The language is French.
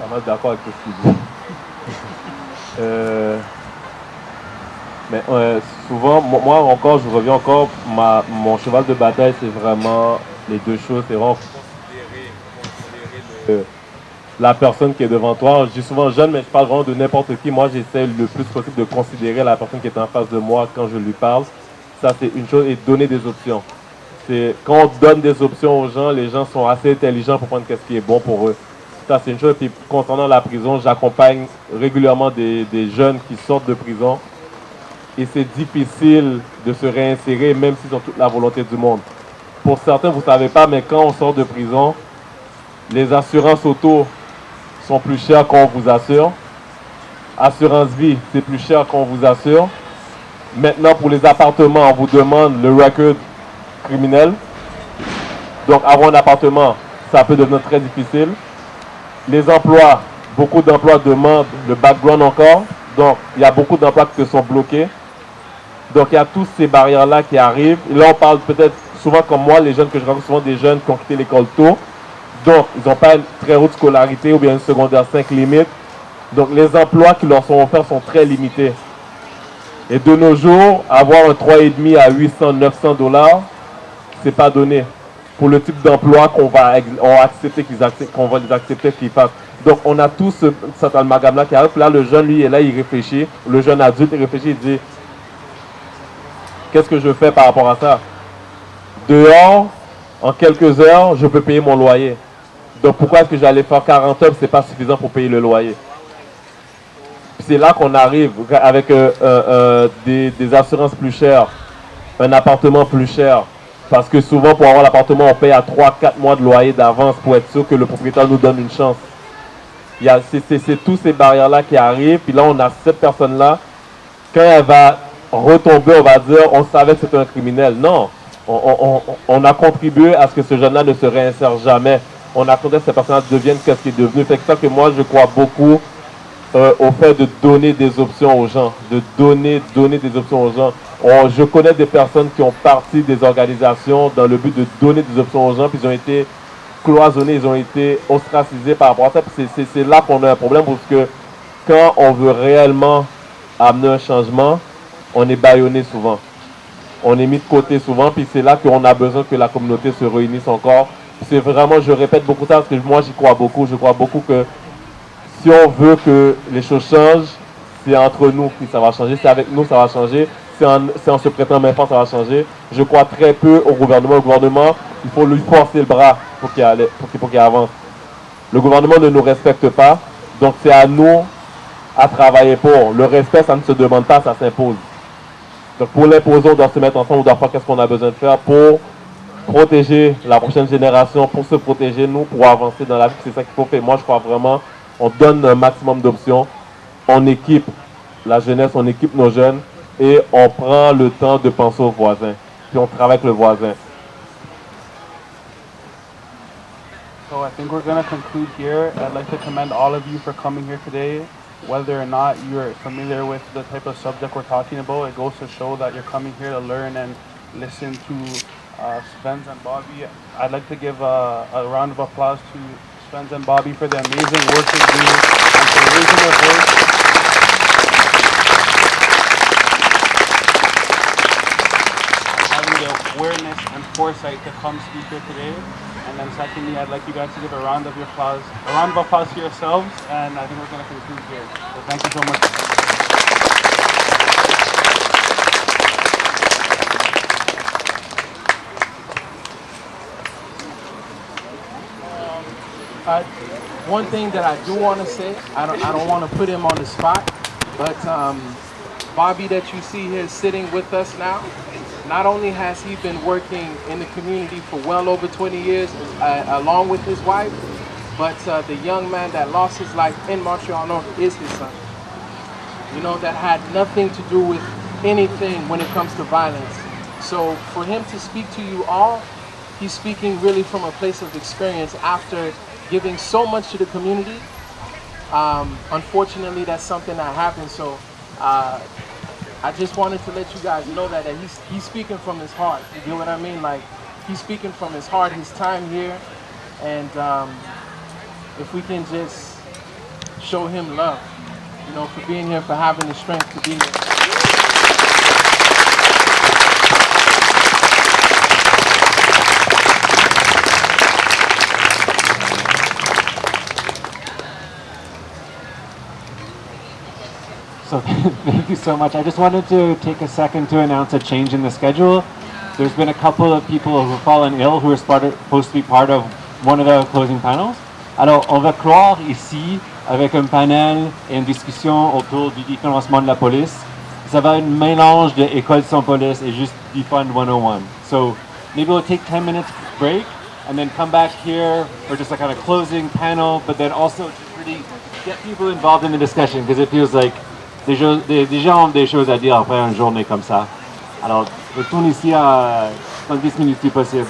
pas mal d'accord avec ce qu'il dit. Mais souvent, moi encore, je reviens encore, mon cheval de bataille, c'est vraiment les deux choses. C'est vraiment la personne qui est devant toi. Je dis souvent jeune, mais je parle vraiment de n'importe qui. Moi, j'essaie le plus possible de considérer la personne qui est en face de moi quand je lui parle. Ça, c'est une chose. Et donner des options. C'est quand on donne des options aux gens, les gens sont assez intelligents pour prendre ce qui est bon pour eux. Ça, c'est une chose. Puis, concernant la prison, j'accompagne régulièrement des jeunes qui sortent de prison. Et c'est difficile de se réinsérer, même s'ils ont toute la volonté du monde. Pour certains, vous ne savez pas, mais quand on sort de prison, les assurances auto sont plus chères qu'on vous assure. Assurance vie, c'est plus cher qu'on vous assure. Maintenant, pour les appartements, on vous demande le record criminel. Donc, avoir un appartement, ça peut devenir très difficile. Les emplois, beaucoup d'emplois demandent le background encore. Donc, il y a beaucoup d'emplois qui se sont bloqués. Donc, il y a toutes ces barrières-là qui arrivent. Et là, on parle peut-être souvent comme moi, les jeunes que je rencontre, souvent des jeunes qui ont quitté l'école tôt. Donc, ils n'ont pas une très haute scolarité ou bien une secondaire 5 limite. Donc, les emplois qui leur sont offerts sont très limités. Et de nos jours, avoir un 3,5 à 800, 900 $, c'est pas donné pour le type d'emploi qu'on va accepter qu'on va les accepter qu'ils fassent. Donc, on a tous cet amalgame-là qui arrive. Là, le jeune, lui, est là, il réfléchit. Le jeune adulte, il réfléchit, il dit, qu'est-ce que je fais par rapport à ça? Dehors, en quelques heures, je peux payer mon loyer. Donc, pourquoi est-ce que j'allais faire 40 heures, c'est pas suffisant pour payer le loyer? C'est là qu'on arrive avec des assurances plus chères, un appartement plus cher. Parce que souvent, pour avoir l'appartement, on paye à 3-4 mois de loyer d'avance pour être sûr que le propriétaire nous donne une chance. C'est tous ces barrières-là qui arrivent. Puis là, on a cette personne-là. Quand elle va retomber, on va dire, on savait que c'était un criminel. Non, on a contribué à ce que ce jeune-là ne se réinsère jamais. On a contribué à ce que cette personne-là devienne ce qu'il est devenu. C'est ça que moi, je crois beaucoup au fait de donner des options aux gens, de donner des options aux gens. Je connais des personnes qui ont parti des organisations dans le but de donner des options aux gens, puis ils ont été cloisonnés, ils ont été ostracisés par rapport à ça. C'est là qu'on a un problème, parce que quand on veut réellement amener un changement, on est bâillonné souvent. On est mis de côté souvent, puis c'est là qu'on a besoin que la communauté se réunisse encore. C'est vraiment, je répète beaucoup ça, parce que moi j'y crois beaucoup. Je crois beaucoup que si on veut que les choses changent, c'est entre nous que ça va changer. C'est avec nous que ça va changer. C'est en se prêtant main forte, ça va changer. Je crois très peu au gouvernement. Le gouvernement, il faut lui forcer le bras pour qu'il avance. Le gouvernement ne nous respecte pas. Donc c'est à nous à travailler pour. Le respect, ça ne se demande pas, ça s'impose. Donc pour l'imposer, on doit se mettre ensemble, on doit faire ce qu'on a besoin de faire pour protéger la prochaine génération, pour se protéger, nous, pour avancer dans la vie. C'est ça qu'il faut faire. Moi, je crois vraiment, on donne un maximum d'options, on équipe la jeunesse, on équipe nos jeunes et on prend le temps de penser aux voisins. Puis on travaille avec le voisin. So I think we're going to conclude here. I'd like to commend all of you for coming here today. Whether or not you're familiar with the type of subject we're talking about, it goes to show that you're coming here to learn and listen to Spence and Bobby. I'd like to give a round of applause to Spence and Bobby for the amazing work they do and for raising their voice. Having the awareness and foresight to come speak here today. And then secondly, I'd like you guys to give a round of applause to yourselves, and I think we're going to conclude here. So thank you so much. One thing that I do want to say, I don't want to put him on the spot, but Bobby that you see here sitting with us now, not only has he been working in the community for well over 20 years along with his wife, but the young man that lost his life in Montreal North is his son. You know, that had nothing to do with anything when it comes to violence. So for him to speak to you all, he's speaking really from a place of experience after giving so much to the community. Unfortunately, that's something that happened. So I just wanted to let you guys know that he's speaking from his heart. You get what I mean? Like, he's speaking from his heart, his time here. And if we can just show him love, you know, for being here, for having the strength to be here. So thank you so much. I just wanted to take a second to announce a change in the schedule. There's been a couple of people who have fallen ill who are supposed to be part of one of the closing panels. Alors, on va clore ici avec un panel et une discussion autour du définancement de la police. Ça va être un mélange de école sans police et juste Defund 101. So maybe we'll take 10 minutes break and then come back here for just a kind of closing panel, but then also just really get people involved in the discussion because it feels like des gens ont des choses à dire après une journée comme ça. Alors, retourne ici dans 10 minutes si possible.